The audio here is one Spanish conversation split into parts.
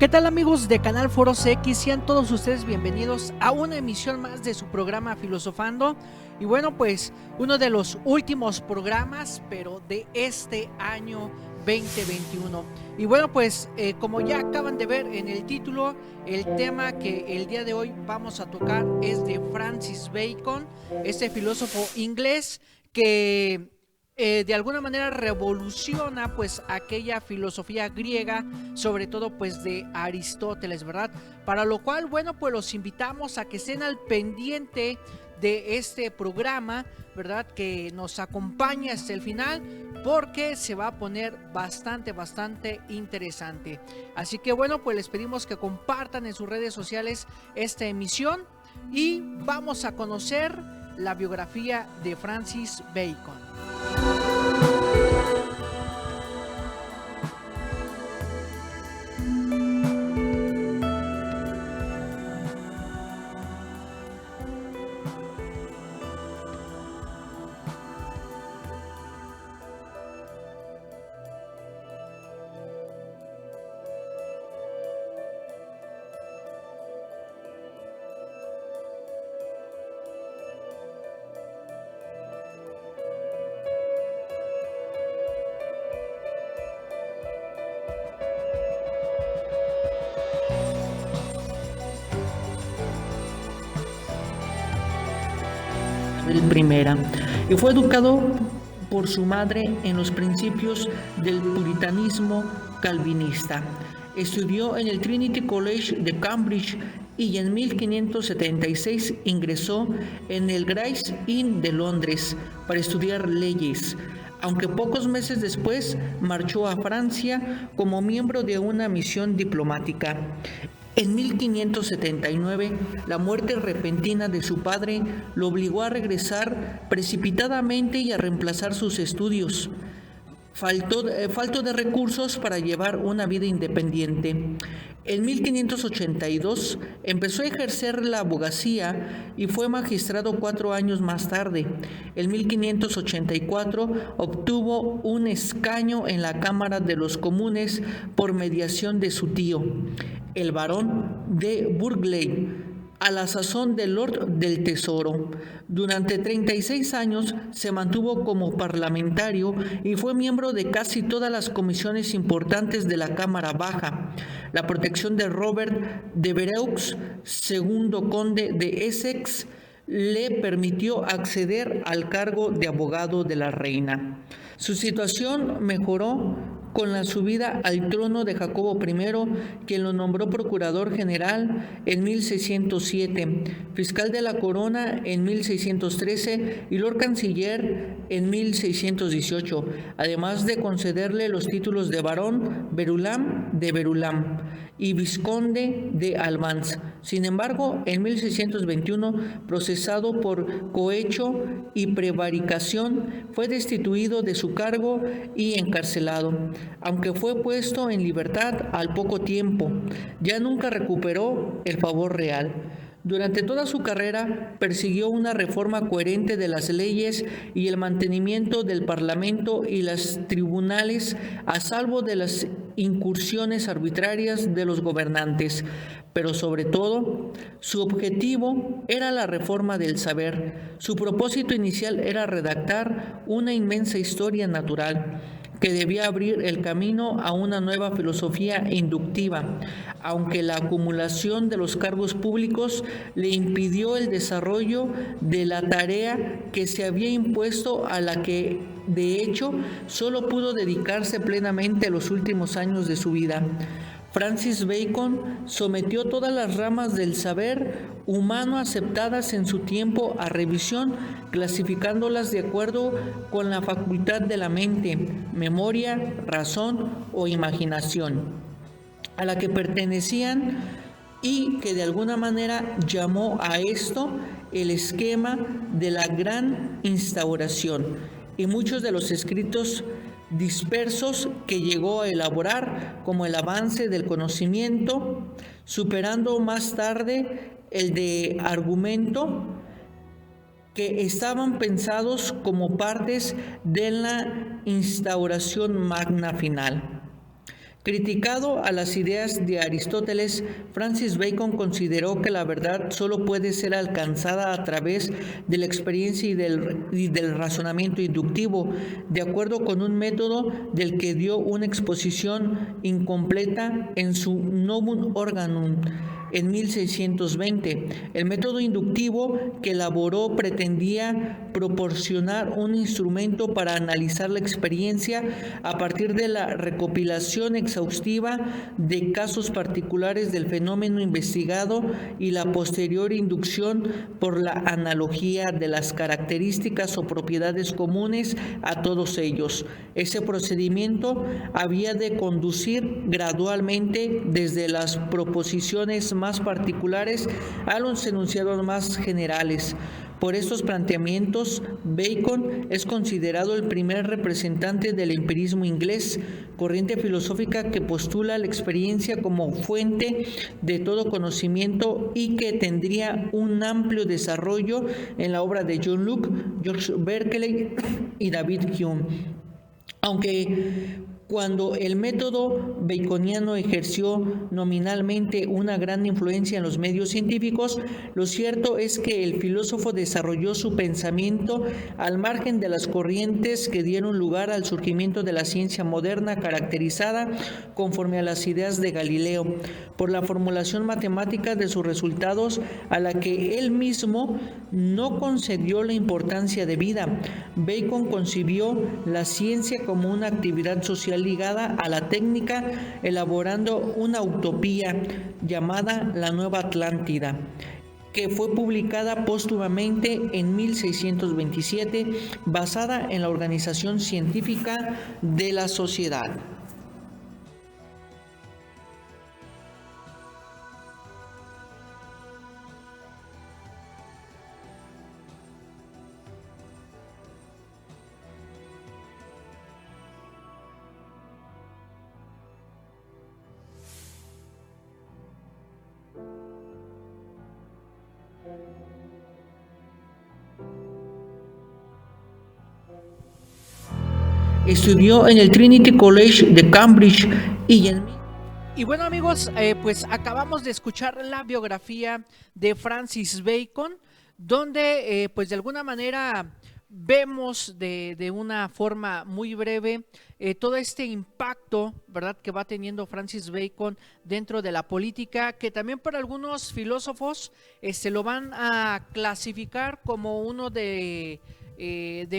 ¿Qué tal amigos de Canal Foros X? Sean todos ustedes bienvenidos a una emisión más de su programa Filosofando. Y bueno, pues uno de los últimos programas, pero de este año 2021. Y bueno, pues como ya acaban de ver en el título, el tema que el día de hoy vamos a tocar es de Francis Bacon, este filósofo inglés que de alguna manera revoluciona pues aquella filosofía griega, sobre todo pues de Aristóteles, ¿verdad? Para lo cual, bueno, pues los invitamos a que estén al pendiente de este programa, ¿verdad? Que nos acompañe hasta el final porque se va a poner bastante interesante. Así que bueno, pues les pedimos que compartan en sus redes sociales esta emisión y vamos a conocer la biografía de Francis Bacon. Primera, y fue educado por su madre en los principios del puritanismo calvinista. Estudió en el Trinity College de Cambridge y en 1576 ingresó en el Gray's Inn de Londres para estudiar leyes, aunque pocos meses después marchó a Francia como miembro de una misión diplomática. En 1579, la muerte repentina de su padre lo obligó a regresar precipitadamente y a reemplazar sus estudios. Falto de recursos para llevar una vida independiente. En 1582 empezó a ejercer la abogacía y fue magistrado 4 años más tarde. En 1584 obtuvo un escaño en la Cámara de los Comunes por mediación de su tío, el barón de Burghley, a la sazón de Lord del Tesoro. Durante 36 años se mantuvo como parlamentario y fue miembro de casi todas las comisiones importantes de la Cámara Baja. La protección de Robert de Vereux, segundo conde de Essex, le permitió acceder al cargo de abogado de la reina. Su situación mejoró con la subida al trono de Jacobo I, quien lo nombró procurador general en 1607, fiscal de la corona en 1613 y lord canciller en 1618, además de concederle los títulos de barón Verulam de Verulam y vizconde de Albans. Sin embargo, en 1621, procesado por cohecho y prevaricación, fue destituido de su cargo y encarcelado, aunque fue puesto en libertad al poco tiempo. Ya nunca recuperó el favor real. Durante toda su carrera persiguió una reforma coherente de las leyes y el mantenimiento del Parlamento y los tribunales a salvo de las incursiones arbitrarias de los gobernantes. Pero sobre todo, su objetivo era la reforma del saber. Su propósito inicial era redactar una inmensa historia natural que debía abrir el camino a una nueva filosofía inductiva, aunque la acumulación de los cargos públicos le impidió el desarrollo de la tarea que se había impuesto, a la que, de hecho, solo pudo dedicarse plenamente los últimos años de su vida. Francis Bacon sometió todas las ramas del saber humano aceptadas en su tiempo a revisión, clasificándolas de acuerdo con la facultad de la mente, memoria, razón o imaginación, a la que pertenecían, y que de alguna manera llamó a esto el esquema de la gran instauración, y muchos de los escritos dispersos que llegó a elaborar, como el avance del conocimiento, superando más tarde el de argumento, que estaban pensados como partes de la instauración magna final. Criticado a las ideas de Aristóteles, Francis Bacon consideró que la verdad solo puede ser alcanzada a través de la experiencia y del razonamiento inductivo, de acuerdo con un método del que dio una exposición incompleta en su Novum Organum en 1620. El método inductivo que elaboró pretendía proporcionar un instrumento para analizar la experiencia a partir de la recopilación exhaustiva de casos particulares del fenómeno investigado y la posterior inducción por la analogía de las características o propiedades comunes a todos ellos. Ese procedimiento había de conducir gradualmente desde las proposiciones más particulares a los enunciados más generales. Por estos planteamientos, Bacon es considerado el primer representante del empirismo inglés, corriente filosófica que postula la experiencia como fuente de todo conocimiento y que tendría un amplio desarrollo en la obra de John Locke, George Berkeley y David Hume. Aunque cuando el método baconiano ejerció nominalmente una gran influencia en los medios científicos, lo cierto es que el filósofo desarrolló su pensamiento al margen de las corrientes que dieron lugar al surgimiento de la ciencia moderna, caracterizada, conforme a las ideas de Galileo, por la formulación matemática de sus resultados, a la que él mismo no concedió la importancia debida. Bacon concibió la ciencia como una actividad social ligada a la técnica, elaborando una utopía llamada la Nueva Atlántida, que fue publicada póstumamente en 1627, basada en la organización científica de la sociedad. Estudió en el Trinity College de Cambridge Y bueno amigos, pues acabamos de escuchar la biografía de Francis Bacon, donde pues de alguna manera vemos de una forma muy breve todo este impacto, ¿verdad?, que va teniendo Francis Bacon dentro de la política, que también para algunos filósofos se lo van a clasificar como uno de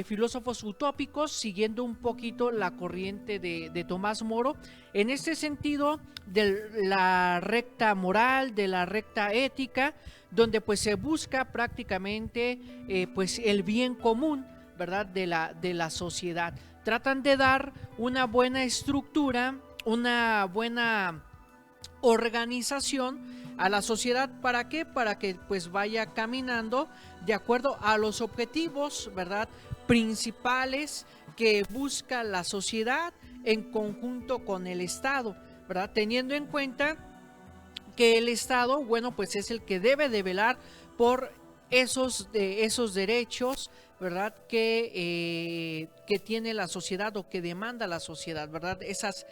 filósofos utópicos, siguiendo un poquito la corriente de Tomás Moro, en este sentido de la recta moral, de la recta ética, donde pues se busca prácticamente pues el bien común, ¿verdad?, de la sociedad. Tratan de dar una buena estructura, una buena organización a la sociedad. ¿Para qué? Para que pues vaya caminando de acuerdo a los objetivos, ¿verdad?, principales que busca la sociedad en conjunto con el Estado, ¿verdad?, teniendo en cuenta que el Estado, bueno, pues es el que debe de velar por esos derechos, ¿verdad?, que tiene la sociedad o que demanda la sociedad, ¿verdad?, esas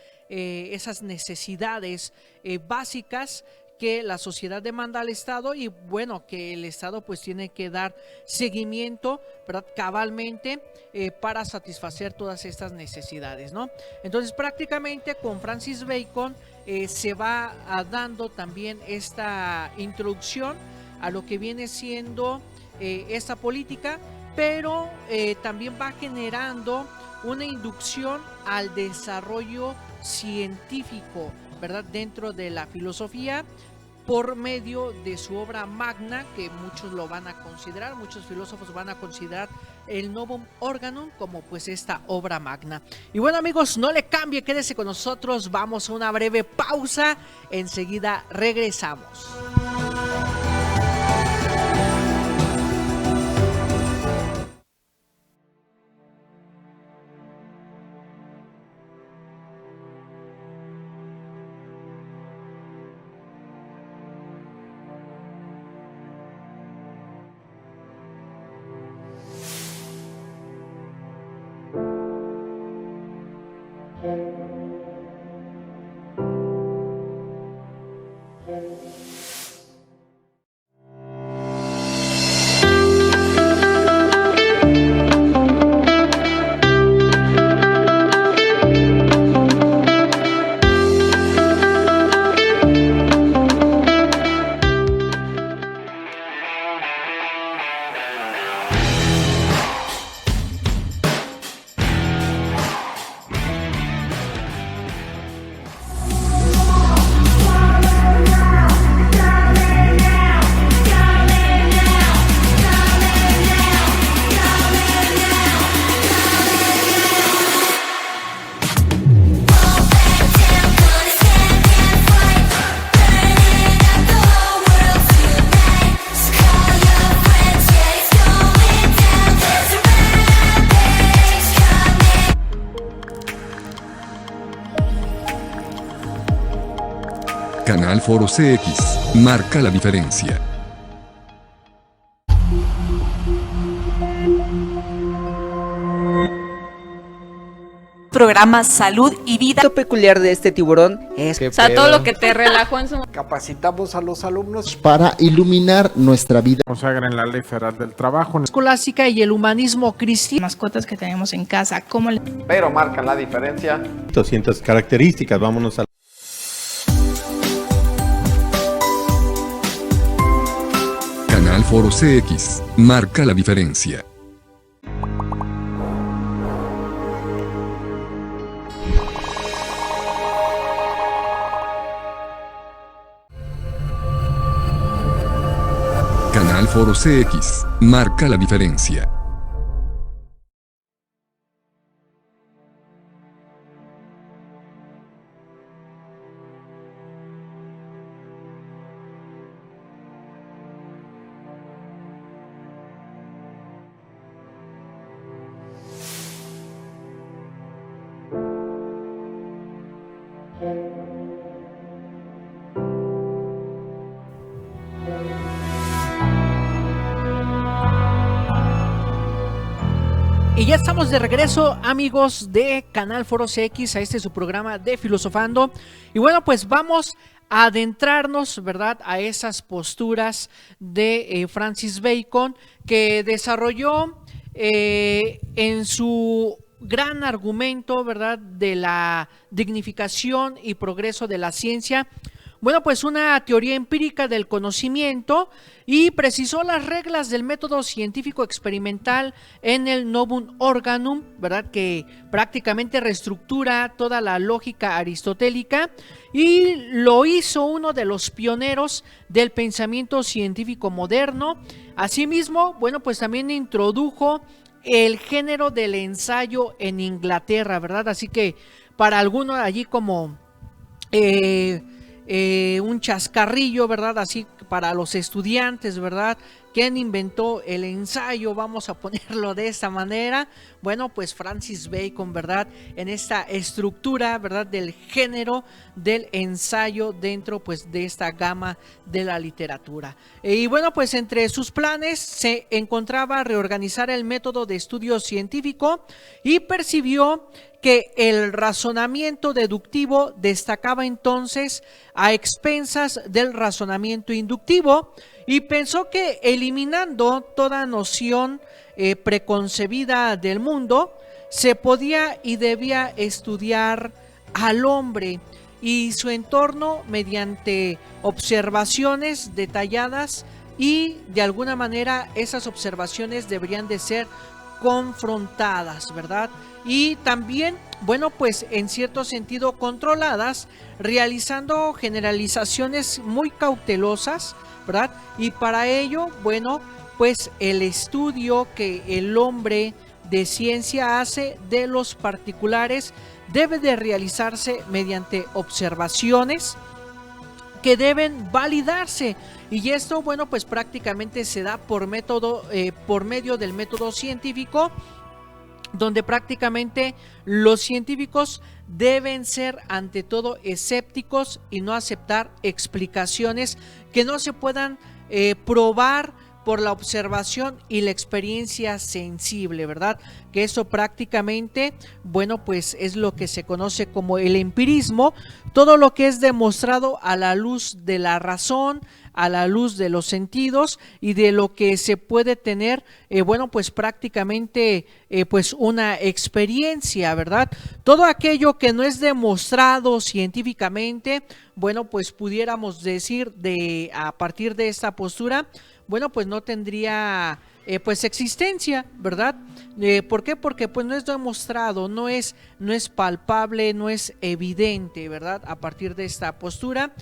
necesidades básicas que la sociedad demanda al Estado, y bueno, que el Estado pues tiene que dar seguimiento, ¿verdad?, cabalmente para satisfacer todas estas necesidades, ¿no? Entonces prácticamente con Francis Bacon se va dando también esta introducción a lo que viene siendo esta política, pero también va generando una inducción al desarrollo científico, ¿verdad?, dentro de la filosofía, por medio de su obra magna, que muchos lo van a considerar, muchos filósofos van a considerar el Novum Organum como pues esta obra magna. Y bueno amigos, no le cambie, quédese con nosotros, vamos a una breve pausa, enseguida regresamos. Canal Foro CX, marca la diferencia. Programa Salud y Vida. Lo peculiar de este tiburón es todo lo que te relajó en su... Capacitamos a los alumnos para iluminar nuestra vida. Consagra en la Ley Federal del Trabajo. Escolástica y el humanismo cristiano. Mascotas que tenemos en casa, ¿cómo le... Pero marcan la diferencia. 200 características, vámonos a... Canal Foro CX, marca la diferencia. Canal Foro CX, marca la diferencia. Y ya estamos de regreso, amigos de Canal Foro CX, a este su programa de Filosofando. Y bueno, pues vamos a adentrarnos, ¿verdad?, a esas posturas de Francis Bacon, que desarrolló en su gran argumento, ¿verdad?, de la dignificación y progreso de la ciencia. Bueno, pues una teoría empírica del conocimiento, y precisó las reglas del método científico experimental en el Novum Organum, ¿verdad?, que prácticamente reestructura toda la lógica aristotélica, y lo hizo uno de los pioneros del pensamiento científico moderno. Asimismo, bueno, pues también introdujo el género del ensayo en Inglaterra, ¿verdad? Así que para algunos allí como un chascarrillo, ¿verdad? Así para los estudiantes, ¿verdad? ¿Quién inventó el ensayo? Vamos a ponerlo de esta manera. Bueno, pues Francis Bacon, ¿verdad? En esta estructura, ¿verdad?, del género del ensayo dentro, pues, de esta gama de la literatura. Y bueno, pues entre sus planes se encontraba reorganizar el método de estudio científico, y percibió que el razonamiento deductivo destacaba entonces a expensas del razonamiento inductivo, y pensó que eliminando toda noción preconcebida del mundo, se podía y debía estudiar al hombre y su entorno mediante observaciones detalladas, y de alguna manera esas observaciones deberían de ser confrontadas, ¿verdad? Y también, bueno, pues en cierto sentido controladas, realizando generalizaciones muy cautelosas, ¿verdad? Y para ello, bueno, pues el estudio que el hombre de ciencia hace de los particulares debe de realizarse mediante observaciones que deben validarse, y esto, bueno, pues prácticamente se da por medio del método científico, donde prácticamente los científicos deben ser ante todo escépticos y no aceptar explicaciones que no se puedan probar por la observación y la experiencia sensible, ¿verdad? Que eso prácticamente, bueno, pues es lo que se conoce como el empirismo, todo lo que es demostrado a la luz de la razón, a la luz de los sentidos y de lo que se puede tener, bueno, pues prácticamente pues una experiencia, ¿verdad? Todo aquello que no es demostrado científicamente, bueno, pues pudiéramos decir a partir de esta postura, bueno, pues no tendría pues existencia, ¿verdad? ¿Por qué? Porque pues no es demostrado, no es palpable, no es evidente, ¿verdad? A partir de esta postura.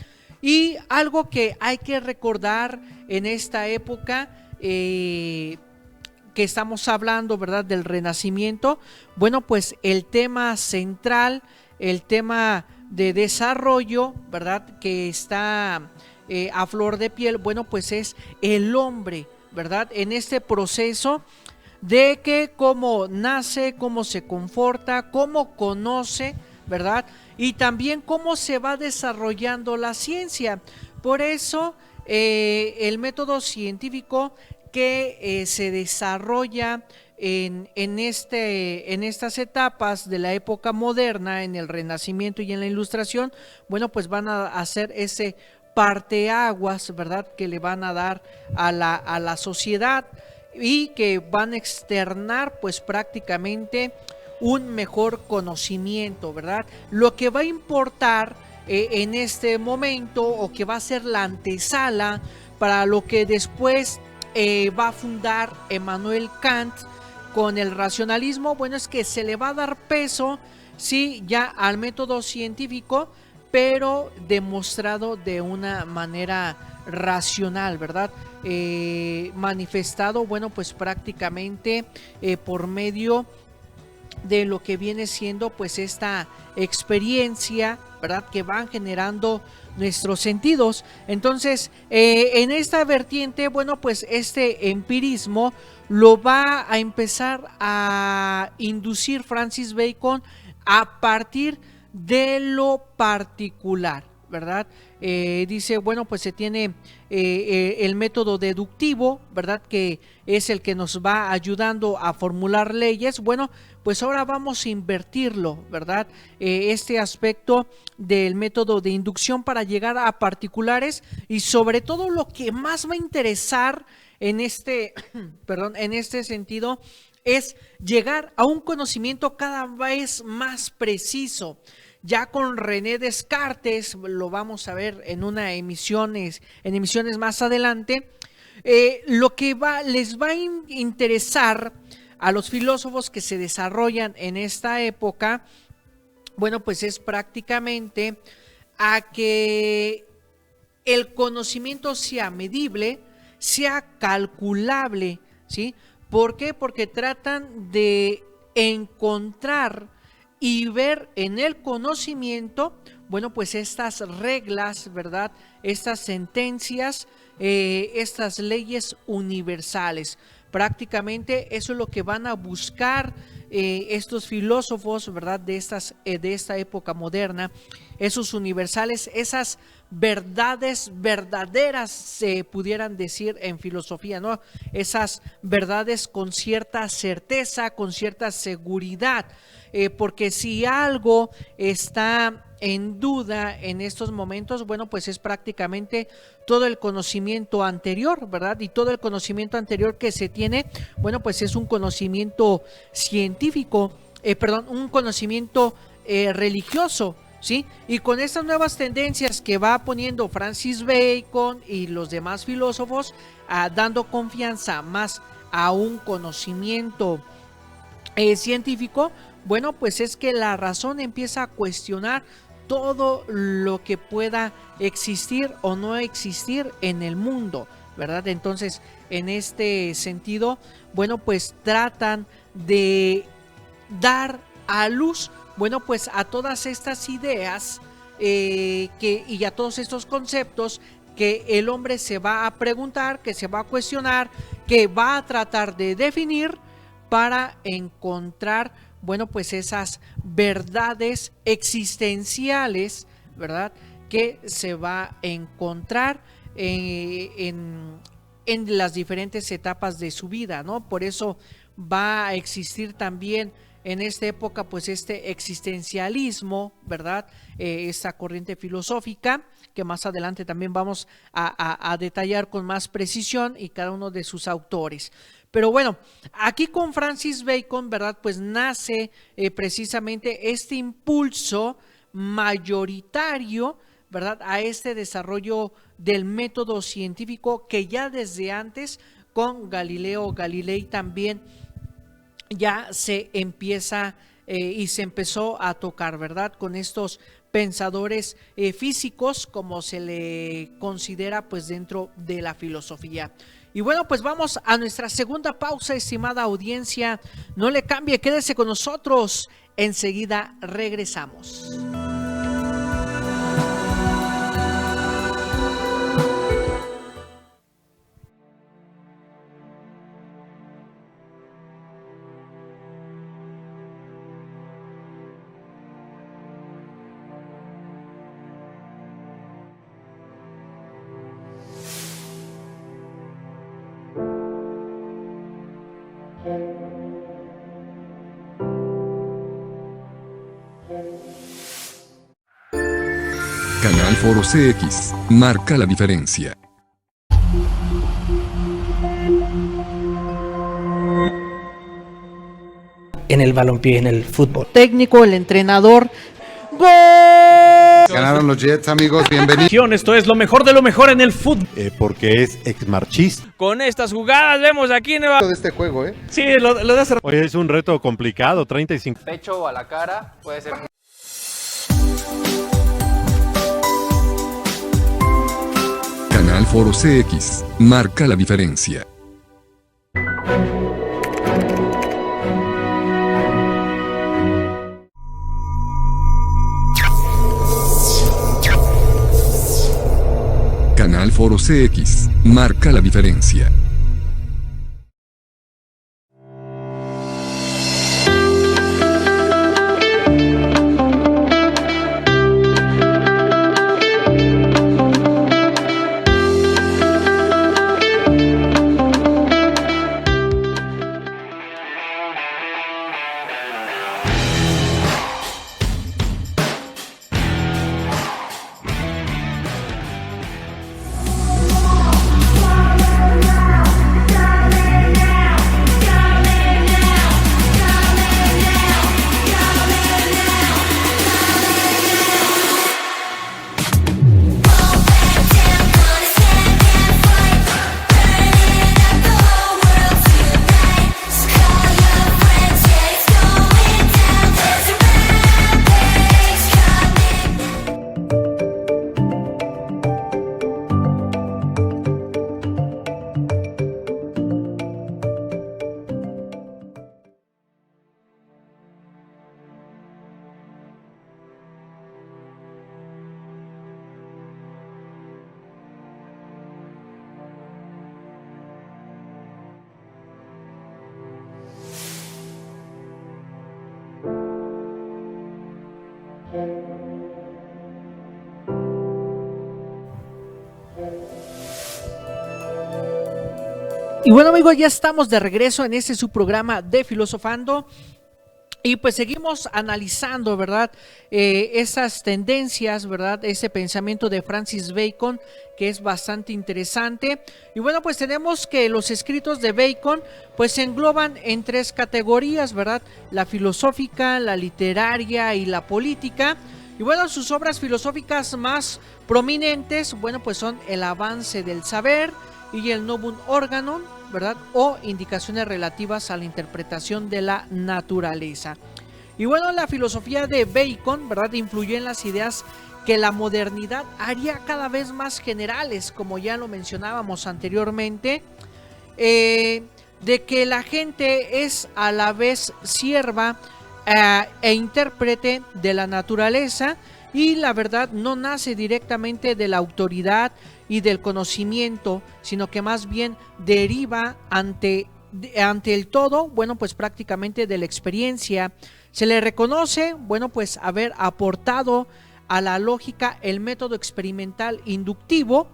Y algo que hay que recordar en esta época que estamos hablando, ¿verdad?, del Renacimiento, bueno, pues el tema central, el tema de desarrollo, ¿verdad?, que está a flor de piel, bueno, pues es el hombre, ¿verdad?, en este proceso de que cómo nace, cómo se conforta, cómo conoce, ¿verdad? Y también cómo se va desarrollando la ciencia. Por eso el método científico que se desarrolla en estas etapas de la época moderna, en el Renacimiento y en la Ilustración, bueno, pues van a hacer ese parteaguas, ¿verdad?, que le van a dar a la sociedad y que van a externar pues prácticamente un mejor conocimiento, ¿verdad? Lo que va a importar en este momento, o que va a ser la antesala para lo que después va a fundar Emmanuel Kant con el racionalismo, bueno, es que se le va a dar peso, sí, ya al método científico, pero demostrado de una manera racional, ¿verdad? Manifestado, bueno, pues prácticamente por medio de lo que viene siendo pues esta experiencia, ¿verdad?, que van generando nuestros sentidos. Entonces, en esta vertiente, bueno, pues este empirismo lo va a empezar a inducir Francis Bacon a partir de lo particular, ¿verdad? Dice, bueno, pues se tiene el método deductivo, ¿verdad?, que es el que nos va ayudando a formular leyes. Bueno, pues ahora vamos a invertirlo, ¿verdad? Este aspecto del método de inducción para llegar a particulares, y sobre todo lo que más va a interesar en este, perdón, en este sentido, es llegar a un conocimiento cada vez más preciso. Ya con René Descartes, lo vamos a ver en emisiones más adelante, lo que les va a interesar a los filósofos que se desarrollan en esta época, bueno, pues es prácticamente a que el conocimiento sea medible, sea calculable, ¿sí? ¿Por qué? Porque tratan de encontrar y ver en el conocimiento, bueno, pues estas reglas, ¿verdad?, estas sentencias, estas leyes universales. Prácticamente eso es lo que van a buscar estos filósofos, ¿verdad?, de esta época moderna, esos universales, esas verdades verdaderas, se pudieran decir en filosofía, ¿no? Esas verdades con cierta certeza, con cierta seguridad, porque si algo está en duda en estos momentos, bueno, pues es prácticamente todo el conocimiento anterior, ¿verdad? Y todo el conocimiento anterior que se tiene, bueno, pues es un conocimiento científico, un conocimiento religioso, ¿sí? Y con estas nuevas tendencias que va poniendo Francis Bacon y los demás filósofos, dando confianza más a un conocimiento científico, bueno, pues es que la razón empieza a cuestionar todo lo que pueda existir o no existir en el mundo, ¿verdad? Entonces, en este sentido, bueno, pues tratan de dar a luz, bueno, pues a todas estas ideas y a todos estos conceptos que el hombre se va a preguntar, que se va a cuestionar, que va a tratar de definir para encontrar, bueno, pues esas verdades existenciales, ¿verdad?, que se va a encontrar en las diferentes etapas de su vida, ¿no? Por eso va a existir también en esta época pues este existencialismo, ¿verdad? Esta corriente filosófica que más adelante también vamos a detallar con más precisión, y cada uno de sus autores. Pero bueno, aquí con Francis Bacon, ¿verdad?, pues nace precisamente este impulso mayoritario, ¿verdad?, a este desarrollo del método científico que ya desde antes con Galileo Galilei también ya se empieza y se empezó a tocar, ¿verdad?, con estos pensadores físicos, como se le considera pues dentro de la filosofía. Y bueno, pues vamos a nuestra segunda pausa, estimada audiencia. No le cambie, quédese con nosotros. Enseguida regresamos. Canal Foro CX, marca la diferencia. En el balompié, en el fútbol. Técnico, el entrenador. ¡Gol! Ganaron los Jets, amigos, bienvenidos. Esto es lo mejor de lo mejor en el fútbol. Porque es exmarchista. Con estas jugadas vemos aquí nueva... de este juego, Sí, lo de hacer. Oye, es un reto complicado, 35. Pecho a la cara, puede ser. Canal Foro CX, marca la diferencia. Canal Foro CX, marca la diferencia. Y bueno, amigos, ya estamos de regreso en este su programa de Filosofando. Y pues seguimos analizando, ¿verdad? Esas tendencias, ¿verdad? Ese pensamiento de Francis Bacon, que es bastante interesante. Y bueno, pues tenemos que los escritos de Bacon pues se engloban en tres categorías, ¿verdad? La filosófica, la literaria y la política. Y bueno, sus obras filosóficas más prominentes, bueno, pues son El avance del saber y el Novum Organum, ¿verdad? O indicaciones relativas a la interpretación de la naturaleza. Y bueno, la filosofía de Bacon, ¿verdad?, influyó en las ideas que la modernidad haría cada vez más generales, como ya lo mencionábamos anteriormente, de que la gente es a la vez sierva e intérprete de la naturaleza, y la verdad no nace directamente de la autoridad y del conocimiento, sino que más bien deriva ante el todo, bueno, pues prácticamente de la experiencia. Se le reconoce, bueno, pues haber aportado a la lógica el método experimental inductivo,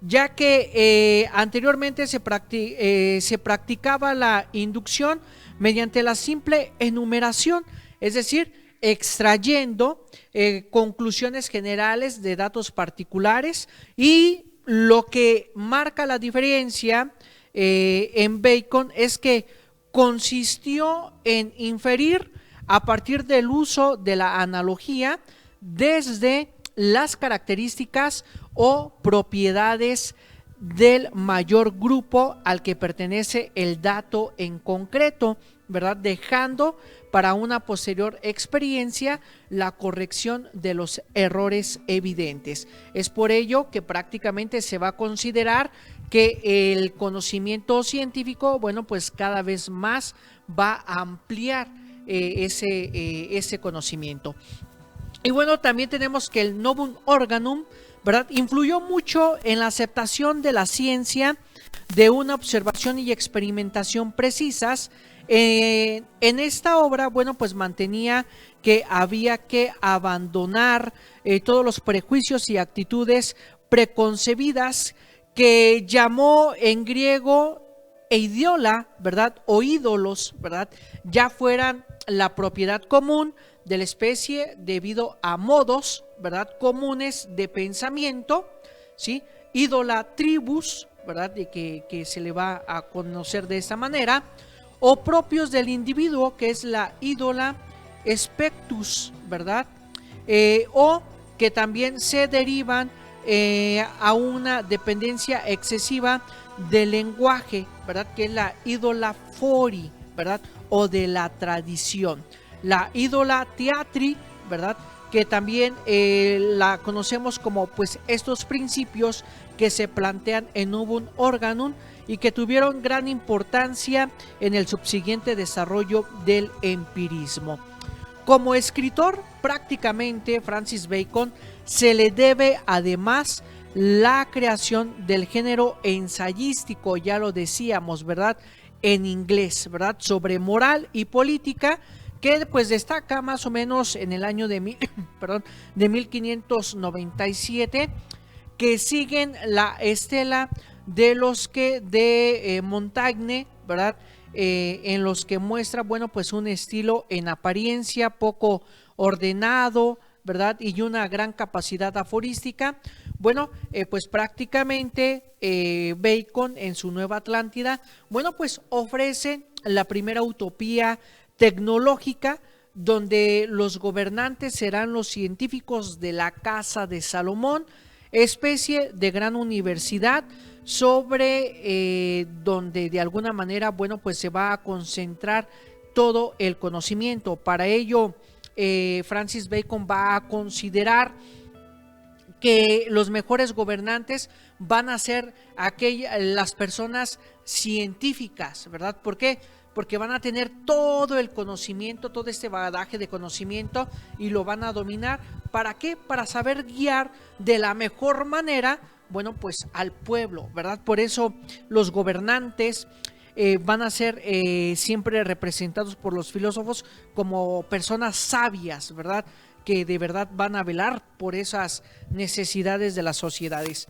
ya que anteriormente se practicaba la inducción mediante la simple enumeración, es decir, extrayendo conclusiones generales de datos particulares, y lo que marca la diferencia en Bacon es que consistió en inferir a partir del uso de la analogía desde las características o propiedades del mayor grupo al que pertenece el dato en concreto, ¿verdad?, dejando para una posterior experiencia la corrección de los errores evidentes. Es por ello que prácticamente se va a considerar que el conocimiento científico, bueno, pues cada vez más va a ampliar ese conocimiento. Y bueno, también tenemos que el Novum Organum, ¿verdad?, influyó mucho en la aceptación de la ciencia de una observación y experimentación precisas. En esta obra, bueno, pues mantenía que había que abandonar todos los prejuicios y actitudes preconcebidas, que llamó en griego e idiola, ¿verdad? O ídolos, ¿verdad? Ya fueran la propiedad común de la especie debido a modos, ¿verdad? Comunes de pensamiento, ¿sí? Ídola tribus, ¿verdad? De que se le va a conocer de esta manera, o propios del individuo, que es la ídola spectus, ¿verdad? O que también se derivan a una dependencia excesiva del lenguaje, ¿verdad? Que es la ídola fori, ¿verdad? O de la tradición. La ídola teatri, ¿verdad? Que también la conocemos como pues estos principios que se plantean en Novum Organum y que tuvieron gran importancia en el subsiguiente desarrollo del empirismo. Como escritor, prácticamente Francis Bacon se le debe además la creación del género ensayístico, ya lo decíamos, ¿verdad? En inglés, ¿verdad? Sobre moral y política, que pues destaca más o menos en el año de 1597, que siguen la estela de los que de Montaigne, ¿verdad? En los que muestra, bueno, pues un estilo en apariencia poco ordenado, ¿verdad? Y una gran capacidad aforística. Bueno, pues prácticamente Bacon en su Nueva Atlántida, bueno, pues ofrece la primera utopía tecnológica donde los gobernantes serán los científicos de la Casa de Salomón, especie de gran universidad sobre donde de alguna manera, bueno, pues se va a concentrar todo el conocimiento. Para ello, Francis Bacon va a considerar que los mejores gobernantes van a ser las personas científicas, ¿verdad? ¿Por qué? Porque van a tener todo el conocimiento, todo este bagaje de conocimiento y lo van a dominar. ¿Para qué? Para saber guiar de la mejor manera, bueno, pues al pueblo, ¿verdad? Por eso los gobernantes van a ser siempre representados por los filósofos como personas sabias, ¿verdad? Que de verdad van a velar por esas necesidades de las sociedades.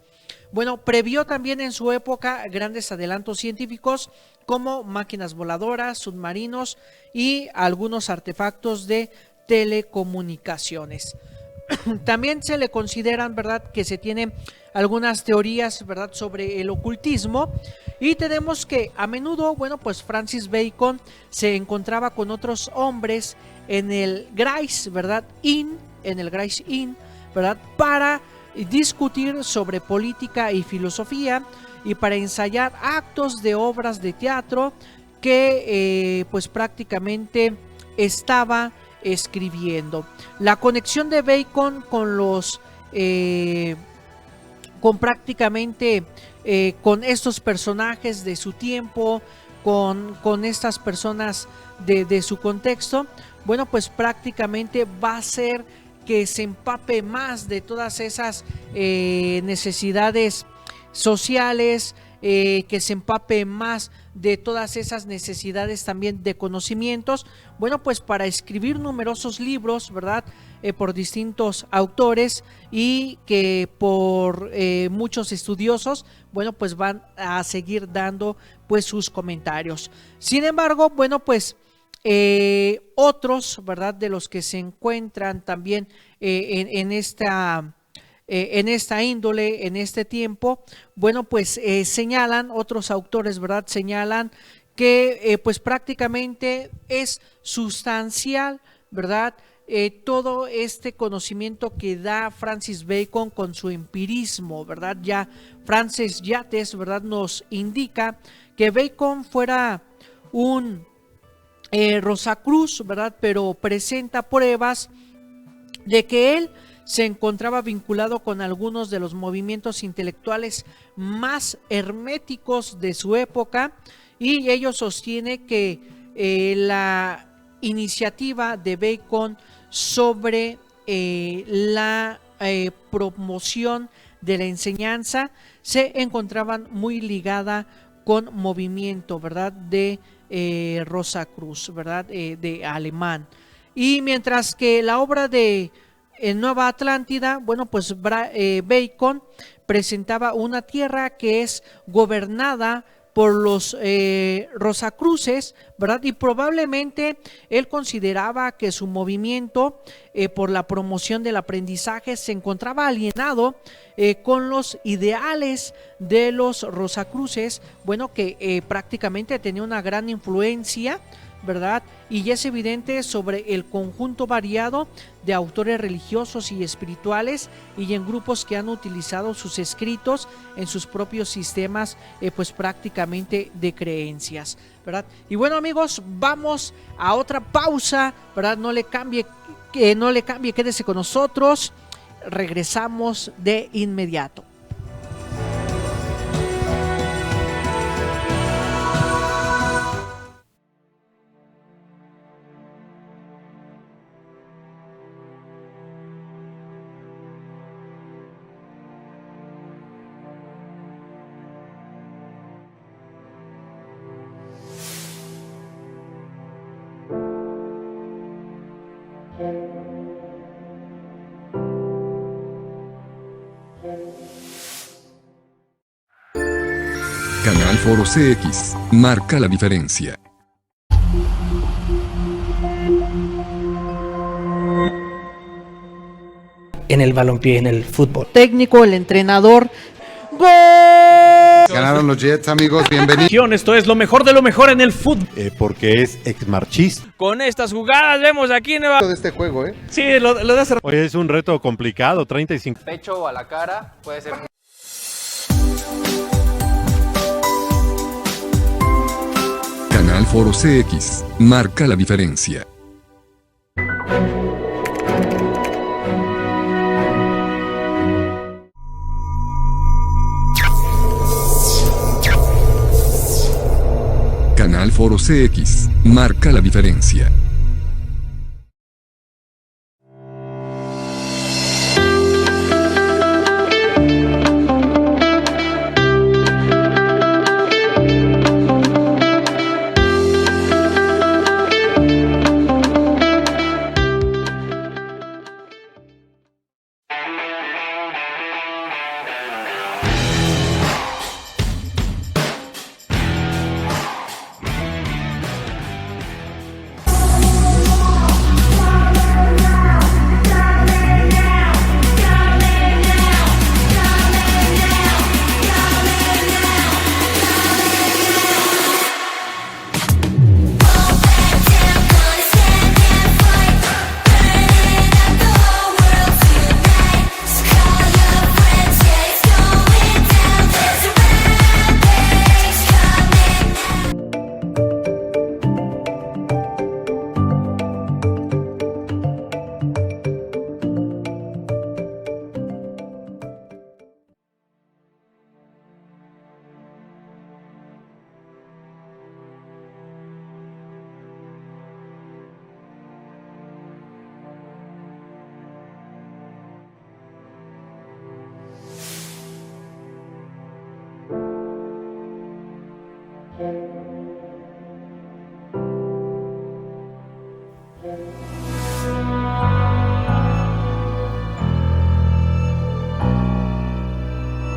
Bueno, previó también en su época grandes adelantos científicos como máquinas voladoras, submarinos y algunos artefactos de telecomunicaciones. También se le consideran, ¿verdad?, que se tienen algunas teorías, ¿verdad?, sobre el ocultismo, y tenemos que a menudo, bueno, pues Francis Bacon se encontraba con otros hombres en el Gray's, ¿verdad?, en el Gray's Inn, ¿verdad?, para discutir sobre política y filosofía y para ensayar actos de obras de teatro que pues prácticamente estaba escribiendo. La conexión de Bacon con los con estos personajes de su tiempo, con estas personas de su contexto, bueno, pues prácticamente va a ser que se empape más de todas esas necesidades sociales, que se empape más de todas esas necesidades también de conocimientos, bueno, pues para escribir numerosos libros, ¿verdad?, por distintos autores y que por muchos estudiosos, bueno, pues van a seguir dando pues sus comentarios. Sin embargo, bueno, pues otros, ¿verdad?, de los que se encuentran también en esta índole, en este tiempo, bueno, pues señalan, otros autores, ¿verdad?, señalan que pues prácticamente es sustancial, ¿verdad?, todo este conocimiento que da Francis Bacon con su empirismo, ¿verdad? Ya Frances Yates, ¿verdad?, nos indica que Bacon fuera un Rosacruz, ¿verdad?, pero presenta pruebas de que él se encontraba vinculado con algunos de los movimientos intelectuales más herméticos de su época, y ello sostiene que la iniciativa de Bacon sobre la promoción de la enseñanza se encontraban muy ligada con movimiento, ¿verdad?, de Rosacruz, ¿verdad?, de alemán. Y mientras que la obra de Nueva Atlántida, bueno, pues Bacon presentaba una tierra que es gobernada por los Rosacruces, ¿verdad? Y probablemente él consideraba que su movimiento por la promoción del aprendizaje se encontraba alienado con los ideales de los Rosacruces, bueno, que prácticamente tenía una gran influencia, ¿verdad? Y es evidente sobre el conjunto variado de autores religiosos y espirituales y en grupos que han utilizado sus escritos en sus propios sistemas, pues prácticamente de creencias, ¿verdad? Y bueno, amigos, vamos a otra pausa, ¿verdad? No le cambie, quédese con nosotros, regresamos de inmediato. Canal Foro CX, marca la diferencia. En el balompié, en el fútbol. Técnico, el entrenador. ¡Gol! Ganaron los Jets, amigos, bienvenidos. Esto es lo mejor de lo mejor en el fútbol. Porque es exmarchista. Con estas jugadas vemos aquí en De este juego, Sí, lo de hace Oye, es un reto complicado, 35. Pecho o a la cara, puede ser. Canal Foro CX, marca la diferencia. Canal Foro CX, marca la diferencia.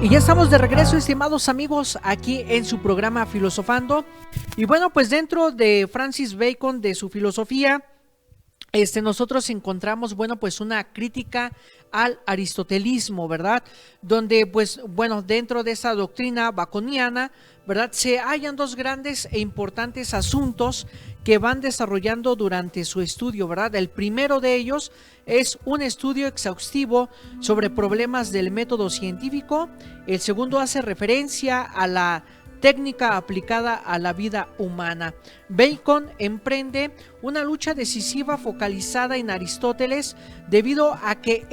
Y ya estamos de regreso, estimados amigos, aquí en su programa Filosofando. Y bueno, pues dentro de Francis Bacon, de su filosofía, nosotros encontramos, bueno, pues una crítica al aristotelismo, ¿verdad? Donde, pues, bueno, dentro de esa doctrina baconiana, ¿verdad? Se hallan dos grandes e importantes asuntos que van desarrollando durante su estudio, ¿verdad? El primero de ellos es un estudio exhaustivo sobre problemas del método científico. El segundo hace referencia a la técnica aplicada a la vida humana. Bacon emprende una lucha decisiva focalizada en Aristóteles debido a que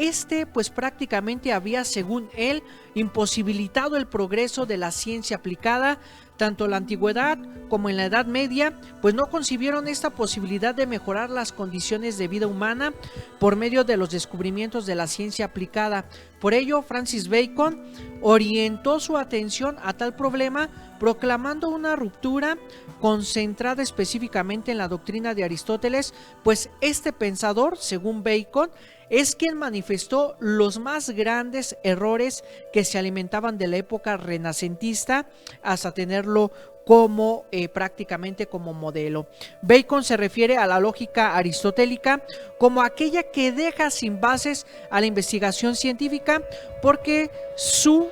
pues prácticamente había, según él, imposibilitado el progreso de la ciencia aplicada. Tanto en la antigüedad como en la Edad Media, pues no concibieron esta posibilidad de mejorar las condiciones de vida humana por medio de los descubrimientos de la ciencia aplicada. Por ello, Francis Bacon orientó su atención a tal problema, proclamando una ruptura concentrada específicamente en la doctrina de Aristóteles, pues este pensador, según Bacon, es quien manifestó los más grandes errores que se alimentaban de la época renacentista hasta tenerlo como prácticamente como modelo. Bacon se refiere a la lógica aristotélica como aquella que deja sin bases a la investigación científica, porque su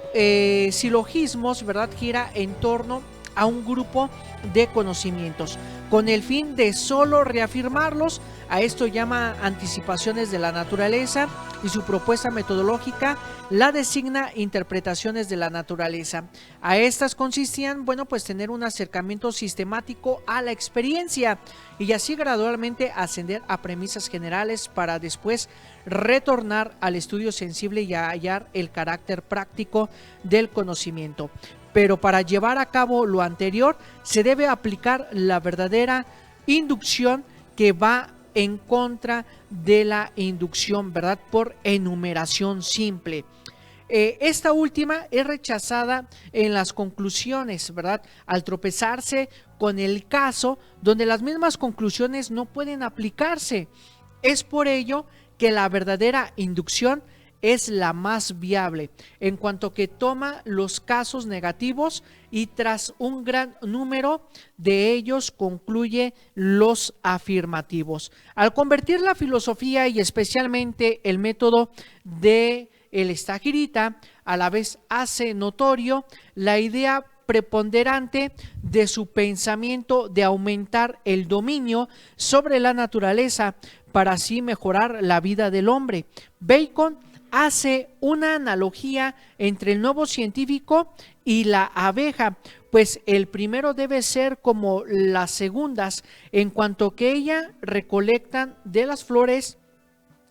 silogismos, ¿verdad?, gira en torno a un grupo de conocimientos con el fin de solo reafirmarlos. A esto llama anticipaciones de la naturaleza, y su propuesta metodológica la designa interpretaciones de la naturaleza. A estas consistían, bueno, pues tener un acercamiento sistemático a la experiencia y así gradualmente ascender a premisas generales para después retornar al estudio sensible y a hallar el carácter práctico del conocimiento. Pero para llevar a cabo lo anterior se debe aplicar la verdadera inducción, que va en contra de la inducción, ¿verdad?, por enumeración simple. Esta última es rechazada en las conclusiones, ¿verdad?, al tropezarse con el caso donde las mismas conclusiones no pueden aplicarse. Es por ello que la verdadera inducción es la más viable, en cuanto que toma los casos negativos y tras un gran número de ellos concluye los afirmativos. Al convertir la filosofía y especialmente el método de el Stagirita a la vez hace notorio la idea preponderante de su pensamiento de aumentar el dominio sobre la naturaleza para así mejorar la vida del hombre. Bacon hace una analogía entre el nuevo científico y la abeja, pues el primero debe ser como las segundas, en cuanto que ellas recolectan de las flores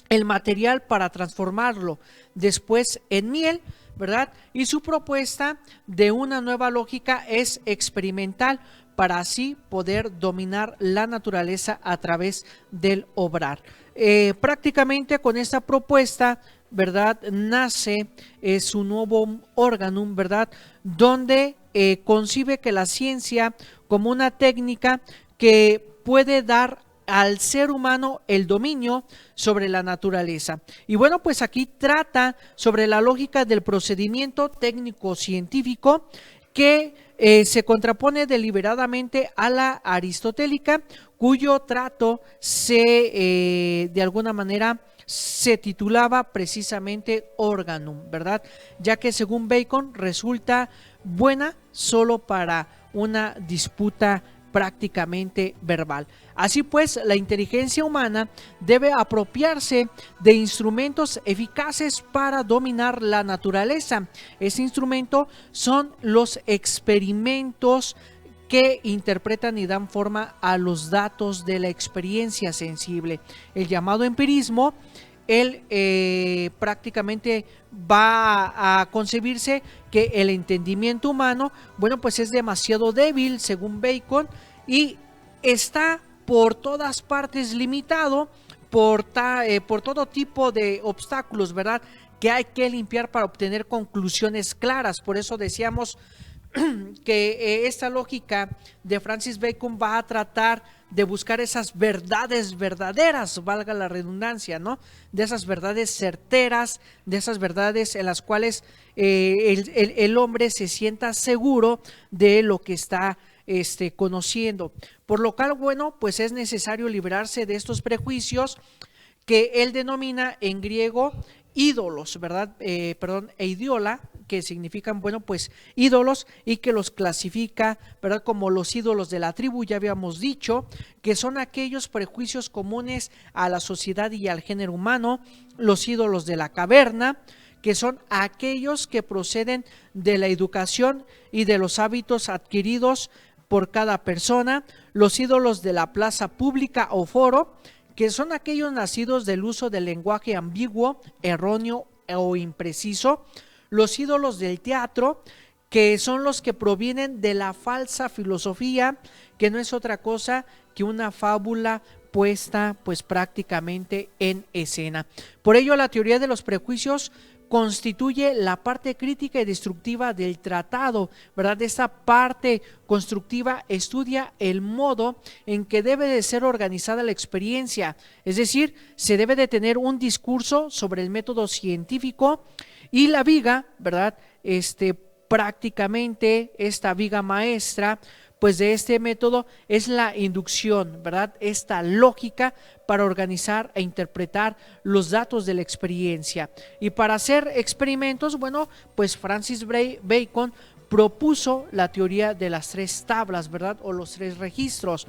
el material para transformarlo después en miel, ¿verdad? Y su propuesta de una nueva lógica es experimental, para así poder dominar la naturaleza a través del obrar. Prácticamente con esta propuesta, ¿verdad?, nace su nuevo órgano, ¿verdad?, donde concibe que la ciencia como una técnica que puede dar al ser humano el dominio sobre la naturaleza. Y bueno, pues aquí trata sobre la lógica del procedimiento técnico-científico que se contrapone deliberadamente a la aristotélica, cuyo trato se de alguna manera se titulaba precisamente Organum, ¿verdad?, ya que según Bacon resulta buena solo para una disputa prácticamente verbal. Así pues, la inteligencia humana debe apropiarse de instrumentos eficaces para dominar la naturaleza. Ese instrumento son los experimentos que interpretan y dan forma a los datos de la experiencia sensible. El llamado empirismo, él prácticamente va a concebirse que el entendimiento humano, bueno, pues es demasiado débil según Bacon y está por todas partes limitado por todo tipo de obstáculos, ¿verdad?, que hay que limpiar para obtener conclusiones claras. Por eso decíamos que esta lógica de Francis Bacon va a tratar de buscar esas verdades verdaderas, valga la redundancia, ¿no?, de esas verdades certeras, de esas verdades en las cuales el hombre se sienta seguro de lo que está conociendo. Por lo cual, bueno, pues es necesario librarse de estos prejuicios que él denomina en griego ídolos, ¿verdad? E idiola, que significan, bueno, pues ídolos, y que los clasifica, ¿verdad?, como los ídolos de la tribu. Ya habíamos dicho que son aquellos prejuicios comunes a la sociedad y al género humano. Los ídolos de la caverna, que son aquellos que proceden de la educación y de los hábitos adquiridos por cada persona. Los ídolos de la plaza pública o foro, que son aquellos nacidos del uso del lenguaje ambiguo, erróneo o impreciso. Los ídolos del teatro, que son los que provienen de la falsa filosofía, que no es otra cosa que una fábula puesta pues prácticamente en escena. Por ello, la teoría de los prejuicios constituye la parte crítica y destructiva del tratado, ¿verdad? Esta parte constructiva estudia el modo en que debe de ser organizada la experiencia, es decir, se debe de tener un discurso sobre el método científico y la viga, ¿verdad? Prácticamente esta viga maestra pues de este método es la inducción, ¿verdad? Esta lógica para organizar e interpretar los datos de la experiencia. Y para hacer experimentos, bueno, pues Francis Bacon propuso la teoría de las 3 tablas, ¿verdad? O los 3 registros,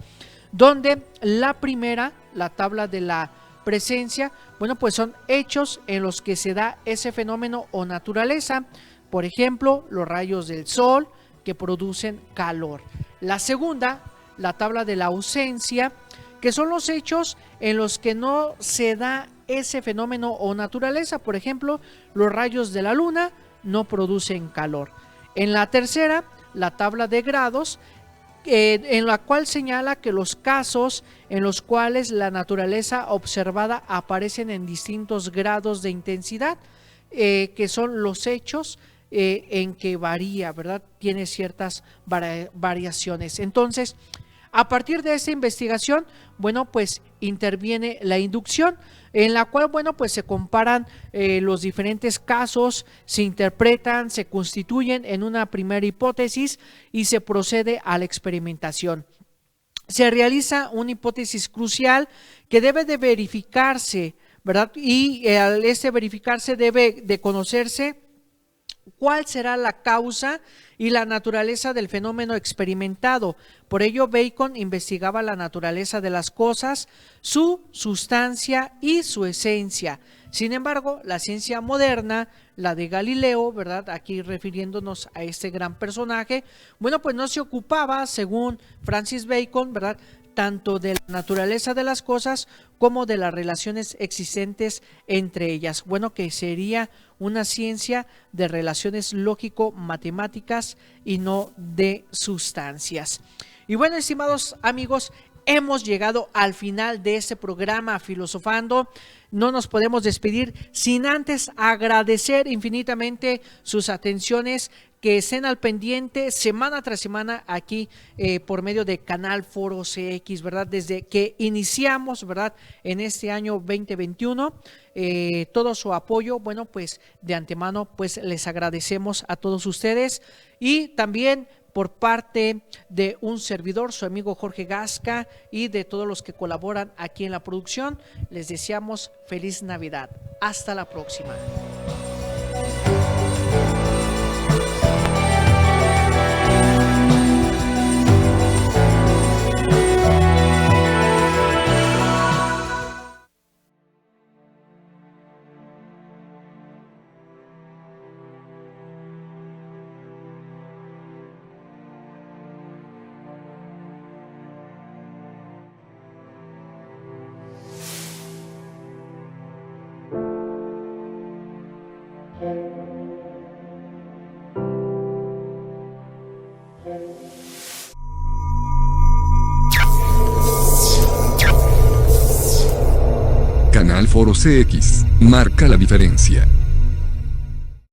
donde la primera, la tabla de la presencia, bueno, pues son hechos en los que se da ese fenómeno o naturaleza, por ejemplo, los rayos del sol que producen calor. La segunda, la tabla de la ausencia, que son los hechos en los que no se da ese fenómeno o naturaleza, por ejemplo, los rayos de la luna no producen calor. En la tercera, la tabla de grados, en la cual señala que los casos en los cuales la naturaleza observada aparecen en distintos grados de intensidad, que son los hechos en que varía, ¿verdad? Tiene ciertas variaciones. Entonces, a partir de esta investigación, bueno, pues interviene la inducción, en la cual, bueno, pues se comparan los diferentes casos, se interpretan, se constituyen en una primera hipótesis y se procede a la experimentación. Se realiza una hipótesis crucial que debe de verificarse, ¿verdad? Y al verificarse debe de conocerse cuál será la causa y la naturaleza del fenómeno experimentado. Por ello, Bacon investigaba la naturaleza de las cosas, su sustancia y su esencia. Sin embargo, la ciencia moderna, la de Galileo, ¿verdad? Aquí refiriéndonos a este gran personaje, bueno, pues no se ocupaba, según Francis Bacon, ¿verdad?, tanto de la naturaleza de las cosas como de las relaciones existentes entre ellas. Bueno, que sería una ciencia de relaciones lógico-matemáticas y no de sustancias. Y bueno, estimados amigos, hemos llegado al final de este programa Filosofando. No nos podemos despedir sin antes agradecer infinitamente sus atenciones, que estén al pendiente semana tras semana aquí por medio de Canal Foro CX, ¿verdad? Desde que iniciamos, ¿verdad?, en este año 2021, todo su apoyo, bueno, pues de antemano, pues les agradecemos a todos ustedes. Y también por parte de un servidor, su amigo Jorge Gasca, y de todos los que colaboran aquí en la producción, les deseamos feliz Navidad. Hasta la próxima. Canal Foro CX, marca la diferencia.